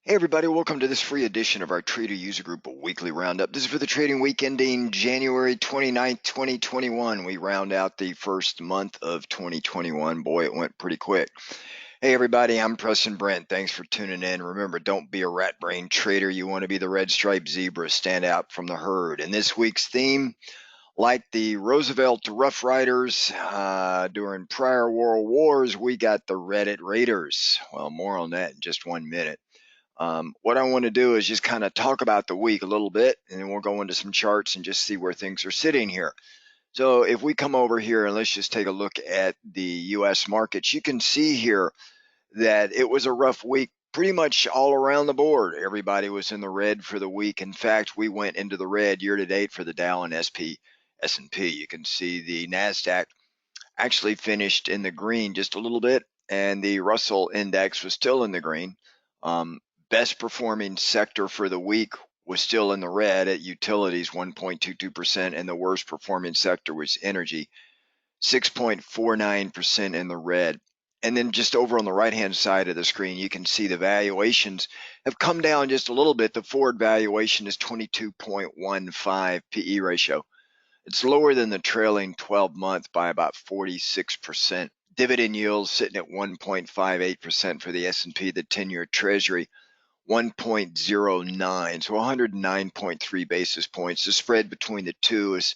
Hey everybody, welcome to this free edition of our Trader User Group Weekly Roundup. This is for the trading week ending January 29th, 2021. We round out the first month of 2021. Boy, it went pretty quick. Hey everybody, I'm Preston Brent. Thanks for tuning in. Remember, don't be a rat brain trader. You want to be the red striped zebra, stand out from the herd. And this week's theme, like the Roosevelt Rough Riders during prior world wars, we got the Reddit Raiders. Well, more on that in just 1 minute. What I want to do is just kind of talk about the week a little bit, and then we'll go into some charts and just see where things are sitting here. So if we come over here and let's just take a look at the U.S. markets, you can see here that it was a rough week pretty much all around the board. Everybody was in the red for the week. In fact, we went into the red year to date for the Dow and S&P. You can see the Nasdaq actually finished in the green just a little bit, and the Russell index was still in the green. Best performing sector for the week was still in the red at utilities, 1.22%, and the worst performing sector was energy, 6.49% in the red. And then just over on the right-hand side of the screen, you can see the valuations have come down just a little bit. The forward valuation is 22.15 PE ratio. It's lower than the trailing 12-month by about 46%. Dividend yield sitting at 1.58% for the S&P, the 10-year Treasury, 1.09, so 109.3 basis points. The spread between the two is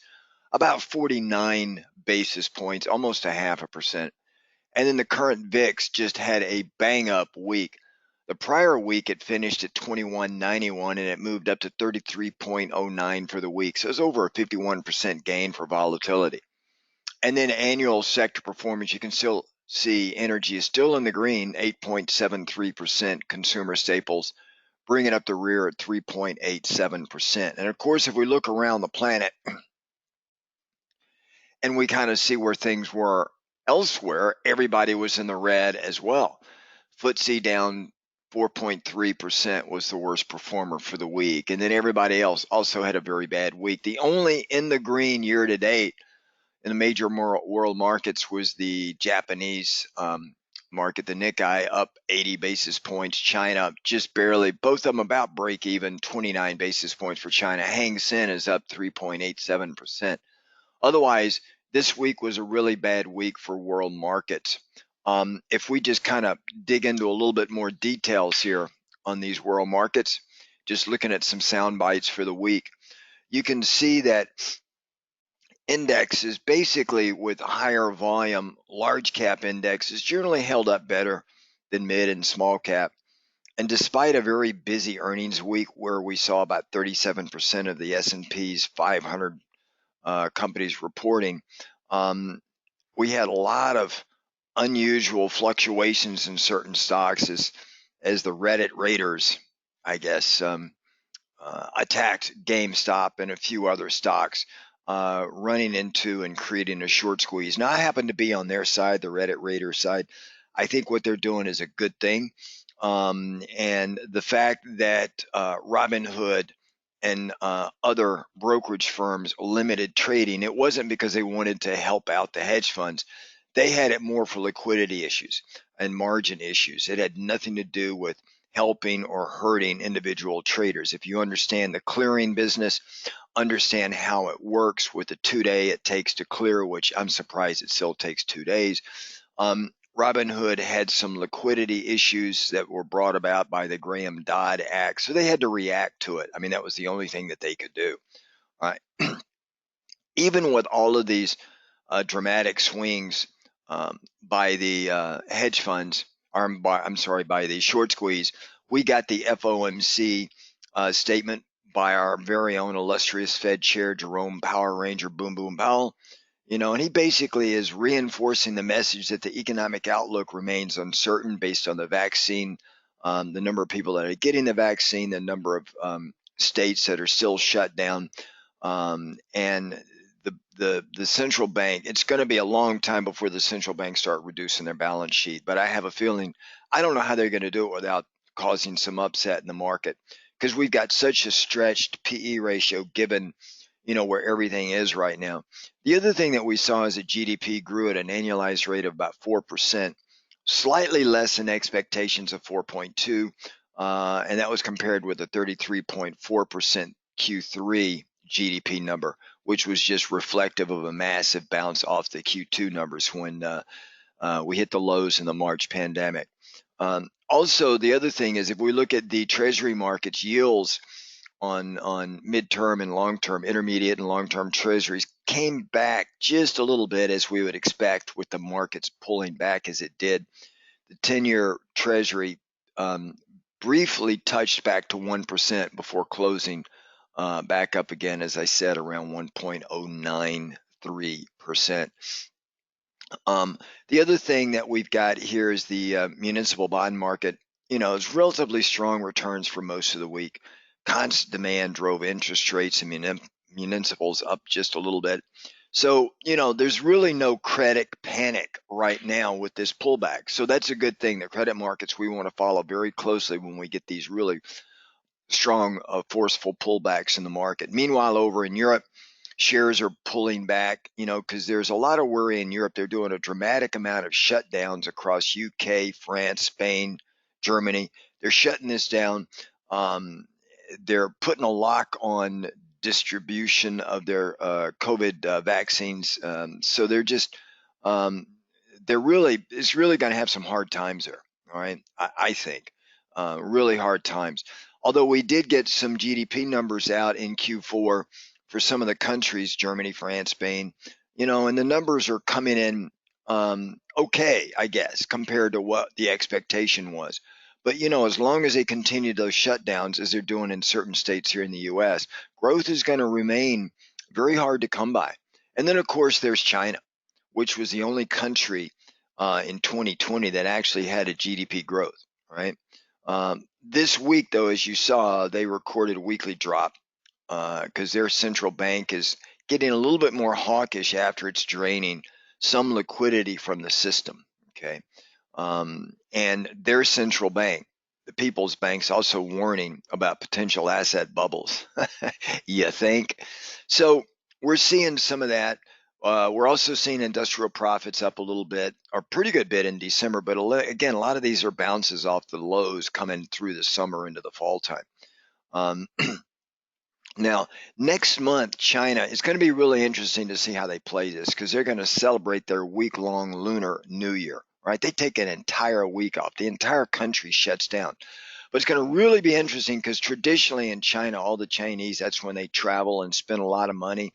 about 49 basis points, almost a 0.5%. And then the current VIX just had a bang-up week. The prior week it finished at 21.91 and it moved up to 33.09 for the week. So it's over a 51% gain for volatility. And then annual sector performance, you can still see energy is still in the green, 8.73%, consumer staples bringing up the rear at 3.87%. And of course, if we look around the planet and we kind of see where things were elsewhere, everybody was in the red as well. FTSE down 4.3% was the worst performer for the week. And then everybody else also had a very bad week. The only in the green year to date in the major world markets was the Japanese market, the Nikkei up 80 basis points, China just barely, both of them about break even, 29 basis points for China. Hang Seng is up 3.87%. Otherwise, this week was a really bad week for world markets. If we just kind of dig into a little bit more details here on these world markets, just looking at some sound bites for the week, you can see that indexes basically with higher volume large cap indexes generally held up better than mid and small cap. And despite a very busy earnings week where we saw about 37% of the S&P's 500 companies reporting, we had a lot of unusual fluctuations in certain stocks as the Reddit raiders, I guess, attacked GameStop and a few other stocks, running into and creating a short squeeze. Now, I happen to be on their side, the Reddit Raider side. I think what they're doing is a good thing. And the fact that Robinhood and other brokerage firms limited trading, it wasn't because they wanted to help out the hedge funds. They had it more for liquidity issues and margin issues. It had nothing to do with helping or hurting individual traders. If you understand the clearing business, understand how it works with the 2-day it takes to clear, which I'm surprised it still takes 2 days. Robinhood had some liquidity issues that were brought about by the Graham-Dodd Act, so they had to react to it. I mean, that was the only thing that they could do. Right? Even with all of these dramatic swings by the hedge funds, by the short squeeze, we got the FOMC statement by our very own illustrious Fed Chair Jerome Power Ranger Boom Boom Powell. And he basically is reinforcing the message that the economic outlook remains uncertain based on the vaccine, the number of people that are getting the vaccine, the number of states that are still shut down, and the central bank. It's going to be a long time before the central banks start reducing their balance sheet, but I have a feeling, I don't know how they're going to do it without causing some upset in the market, because we've got such a stretched PE ratio given where everything is right now. The other thing that we saw is that GDP grew at an annualized rate of about 4%, slightly less than expectations of 4.2. and that was compared with a 33.4% Q3 GDP number, which was just reflective of a massive bounce off the Q2 numbers when we hit the lows in the March pandemic. Also, the other thing is if we look at the Treasury markets yields on midterm and long-term, intermediate and long-term treasuries came back just a little bit as we would expect with the markets pulling back as it did. The 10-year treasury briefly touched back to 1% before closing back up again, as I said, around 1.093%. The other thing that we've got here is the municipal bond market. It's relatively strong returns for most of the week. Constant demand drove interest rates and municipals up just a little bit. So, there's really no credit panic right now with this pullback. So that's a good thing. The credit markets we want to follow very closely when we get these really strong, forceful pullbacks in the market. Meanwhile, over in Europe, shares are pulling back, because there's a lot of worry in Europe. They're doing a dramatic amount of shutdowns across UK, France, Spain, Germany. They're shutting this down. They're putting a lock on distribution of their COVID vaccines. So they're just, it's really going to have some hard times there. All right, I think really hard times. Although we did get some GDP numbers out in Q4 for some of the countries, Germany, France, Spain, and the numbers are coming in okay, I guess, compared to what the expectation was. But, as long as they continue those shutdowns, as they're doing in certain states here in the U.S., growth is going to remain very hard to come by. And then, of course, there's China, which was the only country in 2020 that actually had a GDP growth, right? This week, though, as you saw, they recorded a weekly drop because their central bank is getting a little bit more hawkish after it's draining some liquidity from the system, okay? And their central bank, the People's Bank's also warning about potential asset bubbles. You think? So we're seeing some of that. We're also seeing industrial profits up a little bit, or pretty good bit in December. But again, a lot of these are bounces off the lows coming through the summer into the fall time. Now, next month, China, it's going to be really interesting to see how they play this because they're going to celebrate their week-long Lunar New Year, right? They take an entire week off. The entire country shuts down. But it's going to really be interesting because traditionally in China, all the Chinese, that's when they travel and spend a lot of money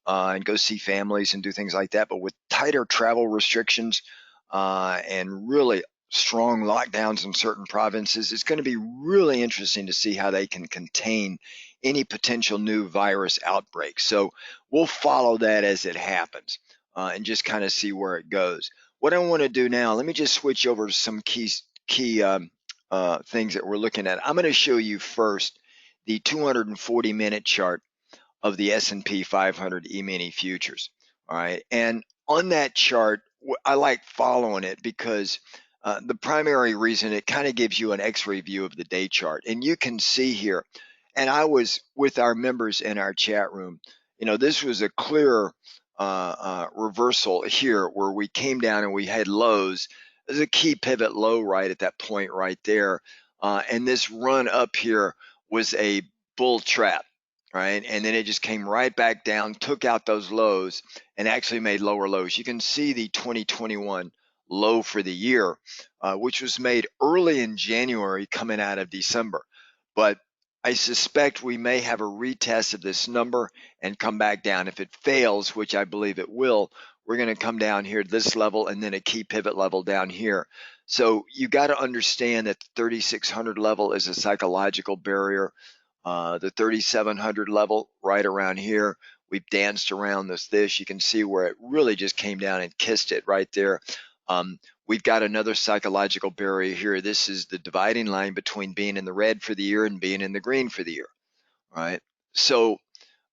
and go see families and do things like that. But with tighter travel restrictions and really strong lockdowns in certain provinces, it's going to be really interesting to see how they can contain any potential new virus outbreak. So we'll follow that as it happens and just kind of see where it goes. What I want to do now, let me just switch over to some key things that we're looking at. I'm going to show you first the 240-minute chart of the S&P 500 E-mini futures. All right, and on that chart, I like following it because the primary reason it kind of gives you an X-ray view of the day chart, and you can see here. And I was with our members in our chat room. This was a clear reversal here where we came down and we had lows. There's a key pivot low right at that point right there. And this run up here was a bull trap, right? And then it just came right back down, took out those lows, and actually made lower lows. You can see the 2021 low for the year, which was made early in January coming out of December. But I suspect we may have a retest of this number and come back down. If it fails, which I believe it will, we're going to come down here to this level and then a key pivot level down here. So you got to understand that the 3,600 level is a psychological barrier. The 3,700 level right around here, we've danced around this. You can see where it really just came down and kissed it right there. We've got another psychological barrier here. This is the dividing line between being in the red for the year and being in the green for the year, right? So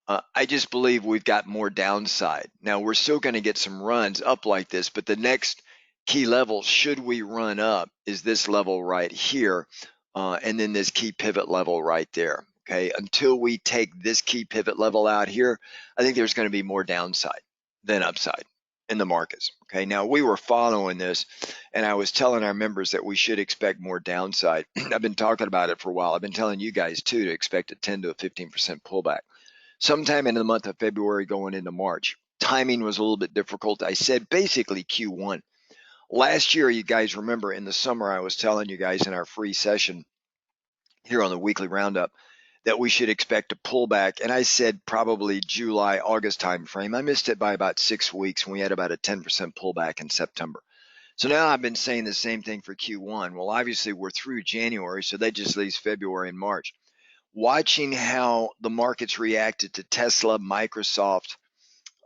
I just believe we've got more downside. Now, we're still going to get some runs up like this, but the next key level, should we run up, is this level right here, and then this key pivot level right there, okay? Until we take this key pivot level out here, I think there's going to be more downside than upside. in the markets. Okay, now we were following this, and I was telling our members that we should expect more downside. I've been talking about it for a while. I've been telling you guys too to expect a 10 to a 15% pullback sometime in the month of February going into March. Timing was a little bit difficult. I said basically Q1. Last year, you guys remember in the summer, I was telling you guys in our free session here on the weekly roundup that we should expect a pullback. And I said probably July, August timeframe. I missed it by about 6 weeks, and we had about a 10% pullback in September. So now I've been saying the same thing for Q1. Well, obviously we're through January, so that just leaves February and March. Watching how the markets reacted to Tesla, Microsoft,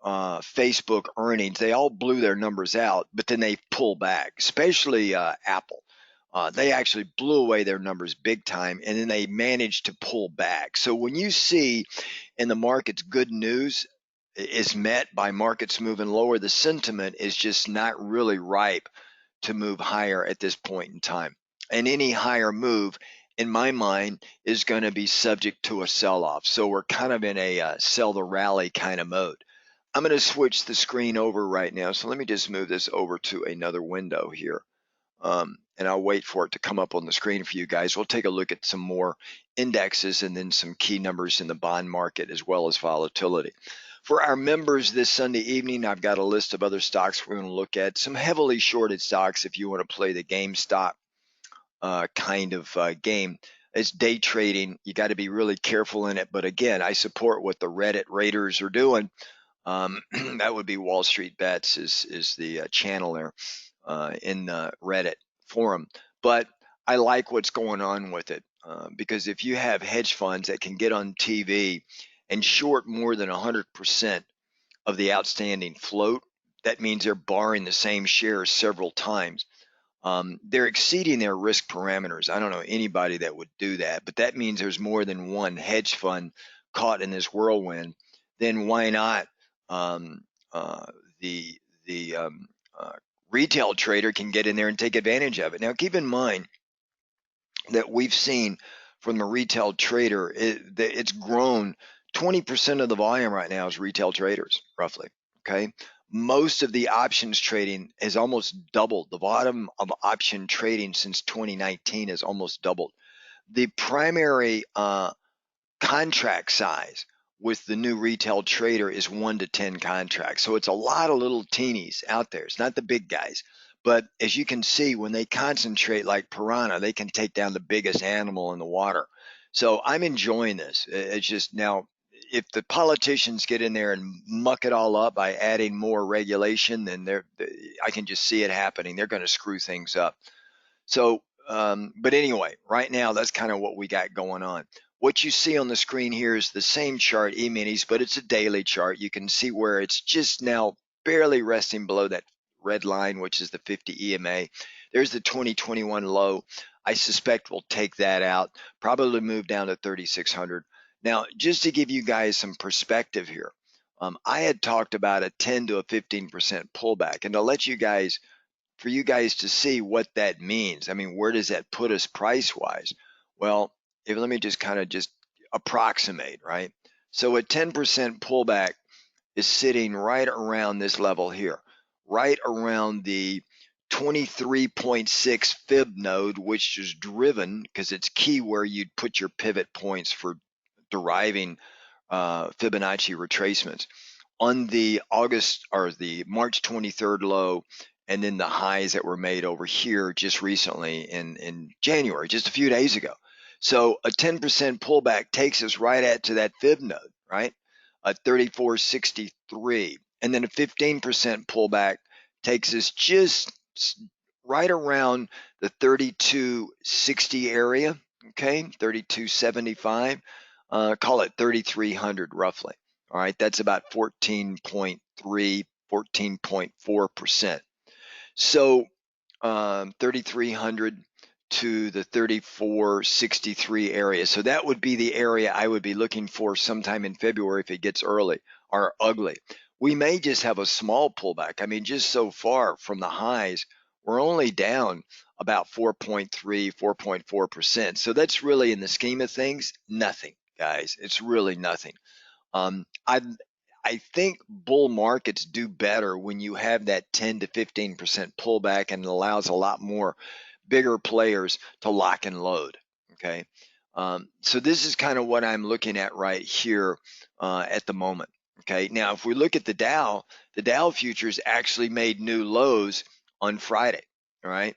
Facebook earnings, they all blew their numbers out, but then they pull back, especially Apple. They actually blew away their numbers big time, and then they managed to pull back. So when you see in the markets good news is met by markets moving lower, the sentiment is just not really ripe to move higher at this point in time. And any higher move, in my mind, is going to be subject to a sell-off. So we're kind of in a sell the rally kind of mode. I'm going to switch the screen over right now. So let me just move this over to another window here. And I'll wait for it to come up on the screen for you guys. We'll take a look at some more indexes and then some key numbers in the bond market as well as volatility. For our members this Sunday evening, I've got a list of other stocks we're going to look at. Some heavily shorted stocks if you want to play the GameStop kind of game. It's day trading. You got to be really careful in it. But again, I support what the Reddit raiders are doing. That would be Wall Street Bets is the channel there in the Reddit forum. But I like what's going on with it because if you have hedge funds that can get on TV and short more than 100% of the outstanding float, that means they're borrowing the same shares several times. They're exceeding their risk parameters. I don't know anybody that would do that, but that means there's more than one hedge fund caught in this whirlwind. Then why not the retail trader can get in there and take advantage of it? Now, keep in mind that we've seen from the retail trader, it's grown 20% of the volume right now is retail traders, roughly. Okay. Most of the options trading has almost doubled. The volume of option trading since 2019 has almost doubled. The primary contract size with the new retail trader is 1 to 10 contracts. So it's a lot of little teenies out there. It's not the big guys. But as you can see, when they concentrate like piranha, they can take down the biggest animal in the water. So I'm enjoying this. It's just now, if the politicians get in there and muck it all up by adding more regulation, then I can just see it happening. They're going to screw things up. So, but anyway, right now, that's kind of what we got going on. What you see on the screen here is the same chart, E-minis, but it's a daily chart. You can see where it's just now barely resting below that red line, which is the 50 EMA. There's the 2021 low. I suspect we'll take that out, probably move down to 3,600. Now, just to give you guys some perspective here, I had talked about a 10 to a 15% pullback, and to let you guys, for you guys to see what that means. I mean, where does that put us price-wise? Well, let me just kind of just approximate, right? So a 10% pullback is sitting right around this level here, right around the 23.6 fib node, which is driven because it's key where you'd put your pivot points for deriving Fibonacci retracements on the August or the March 23rd low, and then the highs that were made over here just recently in January, just a few days ago. So a 10% pullback takes us right to that fib node, right? A 3463. And then a 15% pullback takes us just right around the 3260 area, okay? 3275. Call it 3,300 roughly. All right, that's about 14.3, 14.4%. So 3,300 to the 3463 area. So that would be the area I would be looking for sometime in February if it gets early or ugly. We may just have a small pullback. I mean, just so far from the highs, we're only down about 4.3, 4.4%. So that's really, in the scheme of things, nothing, guys. It's really nothing. I I think bull markets do better when you have that 10 to 15% pullback, and it allows a lot more bigger players to lock and load. Okay. So this is kind of what I'm looking at right here at the moment. Okay. Now, if we look at the Dow futures actually made new lows on Friday. All right.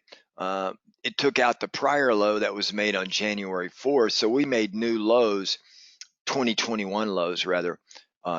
It took out the prior low that was made on January 4th. So we made new lows, 2021 lows rather,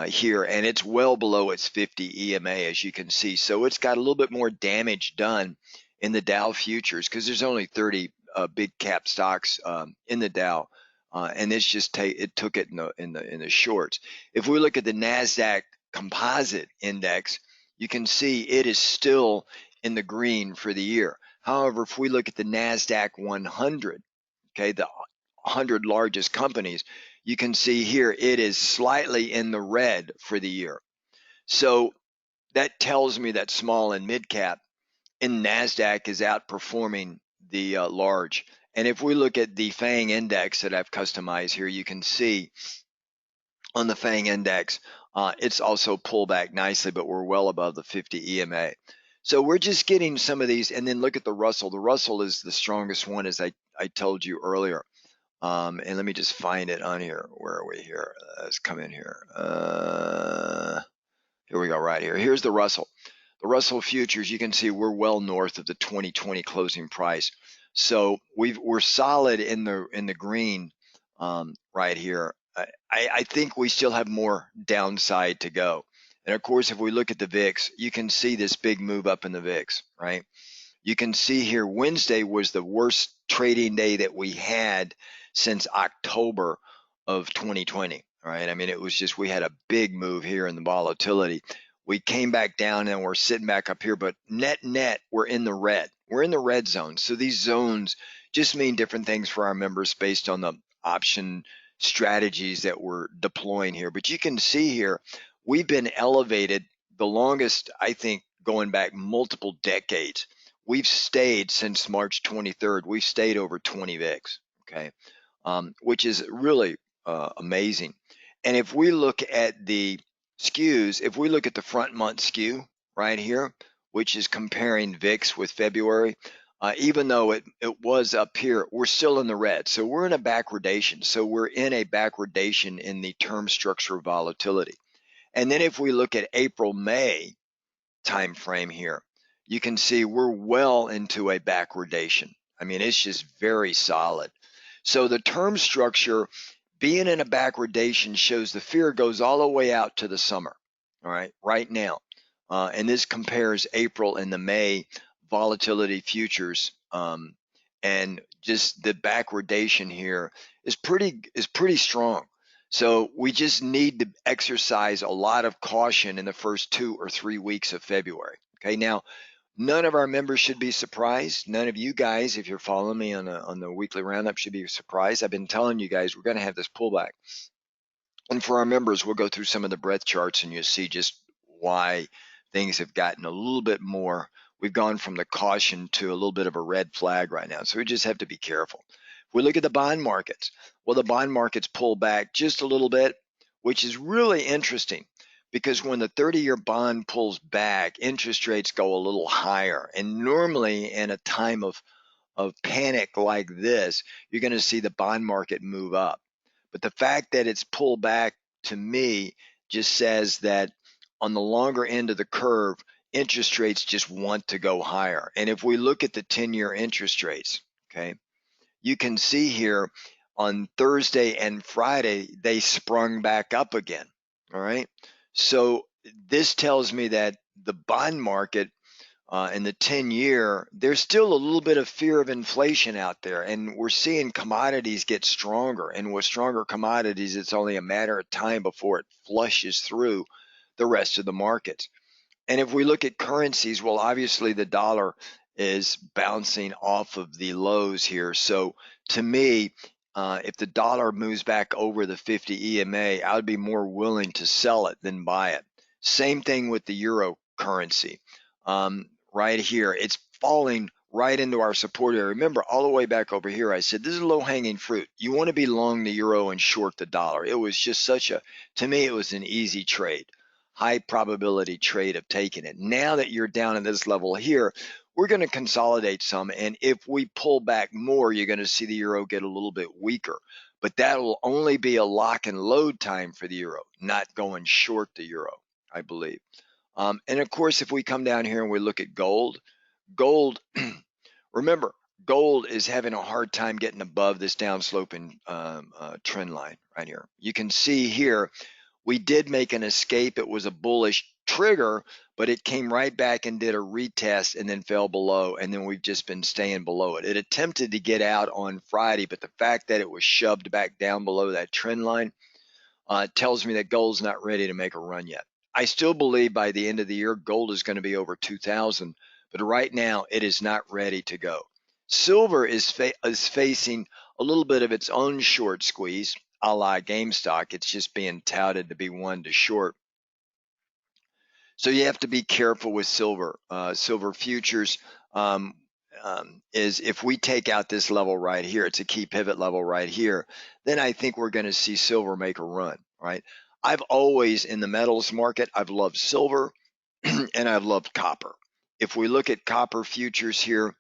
here, and it's well below its 50 EMA, as you can see. So it's got a little bit more damage done in the Dow futures because there's only 30 big cap stocks in the Dow, and it's just it took it in the shorts. If we look at the Nasdaq Composite index, you can see it is still in the green for the year. However, if we look at the Nasdaq 100, okay, the 100 largest companies, you can see here it is slightly in the red for the year. So that tells me that small and mid cap in NASDAQ is outperforming the large. And if we look at the FANG index that I've customized here, you can see on the FANG index, it's also pulled back nicely, but we're well above the 50 EMA. So we're just getting some of these, and then look at the Russell. The Russell is the strongest one, as I told you earlier. And let me just find it on here. Where are we here? Let's come in here. Here we go, right here. Here's the Russell. The Russell futures, you can see we're well north of the 2020 closing price. So we're solid in the green right here. I think we still have more downside to go. And of course, if we look at the VIX, you can see this big move up in the VIX, right? You can see here Wednesday was the worst trading day that we had since October of 2020. Right? I mean, it was just, we had a big move here in the volatility. We came back down and we're sitting back up here, but net, we're in the red. We're in the red zone. So these zones just mean different things for our members based on the option strategies that we're deploying here. But you can see here, we've been elevated the longest, I think, going back multiple decades. We've stayed since March 23rd. We've stayed over 20 VIX, okay, which is really amazing. And if we look at the skews, if we look at the front month skew right here, which is comparing VIX with February, even though it was up here, we're still in the red. So we're in a backwardation. So we're in a backwardation in the term structure of volatility. And then if we look at April, May time frame here, you can see we're well into a backwardation. I mean, it's just very solid. So the term structure being in a backwardation shows the fear goes all the way out to the summer, all right, right now. And this compares April and the May volatility futures. And just the backwardation here is pretty strong. So we just need to exercise a lot of caution in the first 2 or 3 weeks of February. Okay, now none of our members should be surprised. None of you guys, if you're following me on the weekly roundup, should be surprised. I've been telling you guys we're going to have this pullback. And for our members, we'll go through some of the breadth charts and you'll see just why things have gotten a little bit more. We've gone from the caution to a little bit of a red flag right now. So we just have to be careful. If we look at the bond markets, well, the bond markets pull back just a little bit, which is really interesting because when the 30-year bond pulls back, interest rates go a little higher. And normally in a time of panic like this, you're going to see the bond market move up. But the fact that it's pulled back, to me, just says that on the longer end of the curve, interest rates just want to go higher. And if we look at the 10-year interest rates, okay, you can see here on Thursday and Friday, they sprung back up again. All right. So this tells me that the bond market in the 10-year, there's still a little bit of fear of inflation out there. And we're seeing commodities get stronger. And with stronger commodities, it's only a matter of time before it flushes through the rest of the markets. And if we look at currencies, well, obviously the dollar is bouncing off of the lows here. So to me, if the dollar moves back over the 50 EMA, I would be more willing to sell it than buy it. Same thing with the euro currency. Right here, it's falling right into our support area. Remember, all the way back over here, I said this is low-hanging fruit. You want to be long the euro and short the dollar. It was just to me, it was an easy trade. high probability trade of taking it. Now that you're down at this level here, we're going to consolidate some, and if we pull back more, you're going to see the euro get a little bit weaker. But that will only be a lock and load time for the euro, not going short the euro, I believe. And of course, if we come down here and we look at gold, remember, gold is having a hard time getting above this downsloping trend line right here. You can see here, we did make an escape. It was a bullish trigger, but it came right back and did a retest and then fell below, and then we've just been staying below it. It attempted to get out on Friday, but the fact that it was shoved back down below that trend line tells me that gold's not ready to make a run yet. I still believe by the end of the year, gold is going to be over 2,000, but right now it is not ready to go. Silver is facing a little bit of its own short squeeze, a la GameStop. It's just being touted to be one to short. So you have to be careful with silver. Silver futures is if we take out this level right here, it's a key pivot level right here, then I think we're going to see silver make a run, right? I've always, in the metals market, I've loved silver and I've loved copper. If we look at copper futures here,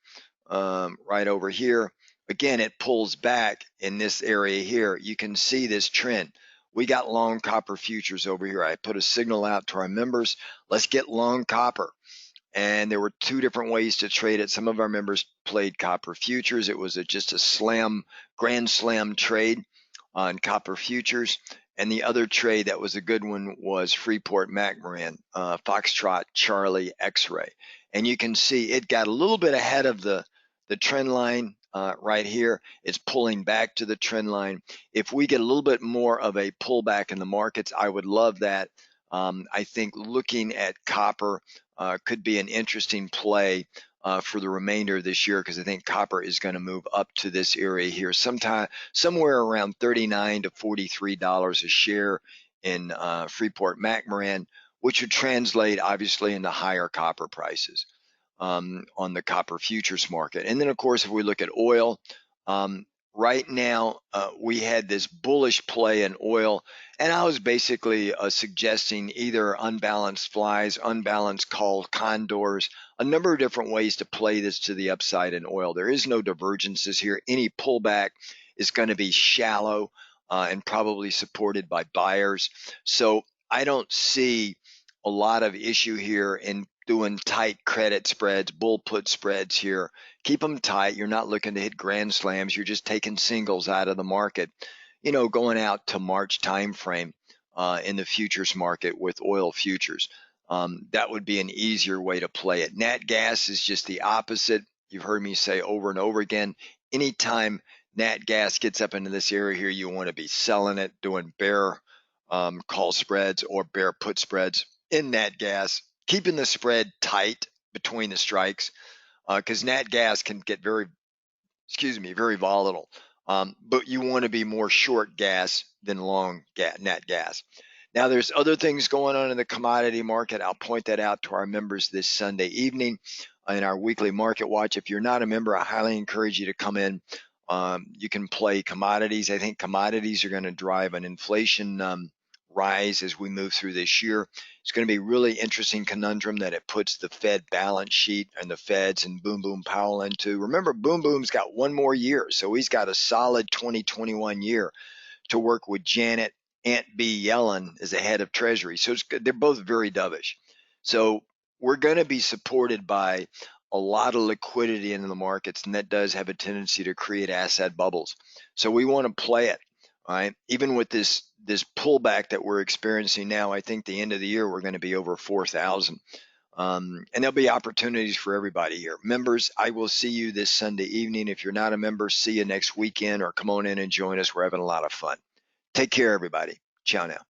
right over here, again, it pulls back in this area here. You can see this trend. We got long copper futures over here. I put a signal out to our members. Let's get long copper. And there were two different ways to trade it. Some of our members played copper futures. It was just a grand slam trade on copper futures. And the other trade that was a good one was Freeport McMoran, Foxtrot Charlie X-ray. And you can see it got a little bit ahead of the trend line right here. It's pulling back to the trend line. If we get a little bit more of a pullback in the markets, I would love that. I think looking at copper could be an interesting play for the remainder of this year, because I think copper is going to move up to this area here somewhere around $39 to $43 a share in Freeport McMoran, which would translate obviously into higher copper prices on the copper futures market. And then of course, if we look at oil, right now we had this bullish play in oil, and I was basically suggesting either unbalanced flies, unbalanced call condors, a number of different ways to play this to the upside in oil. There is no divergences here. Any pullback is going to be shallow and probably supported by buyers. So I don't see a lot of issue here in doing tight credit spreads, bull put spreads here. Keep them tight. You're not looking to hit grand slams. You're just taking singles out of the market, going out to March timeframe in the futures market with oil futures. That would be an easier way to play it. Nat Gas is just the opposite. You've heard me say over and over again, anytime Nat Gas gets up into this area here, you want to be selling it, doing bear call spreads or bear put spreads in Nat Gas, keeping the spread tight between the strikes, because Nat Gas can get very volatile. But you want to be more short gas than long Nat Gas. Now, there's other things going on in the commodity market. I'll point that out to our members this Sunday evening in our weekly market watch. If you're not a member, I highly encourage you to come in. You can play commodities. I think commodities are going to drive an inflation rise as we move through this year. It's going to be a really interesting conundrum that it puts the Fed balance sheet and the Feds and Boom Boom Powell into. Remember, Boom Boom's got one more year, so he's got a solid 2021 year to work with Janet Aunt B. Yellen as the head of Treasury. So they're both very dovish. So we're going to be supported by a lot of liquidity in the markets, and that does have a tendency to create asset bubbles. So we want to play it. All right. Even with this pullback that we're experiencing now, I think the end of the year we're going to be over 4,000. And there'll be opportunities for everybody here. Members, I will see you this Sunday evening. If you're not a member, see you next weekend, or come on in and join us. We're having a lot of fun. Take care, everybody. Ciao now.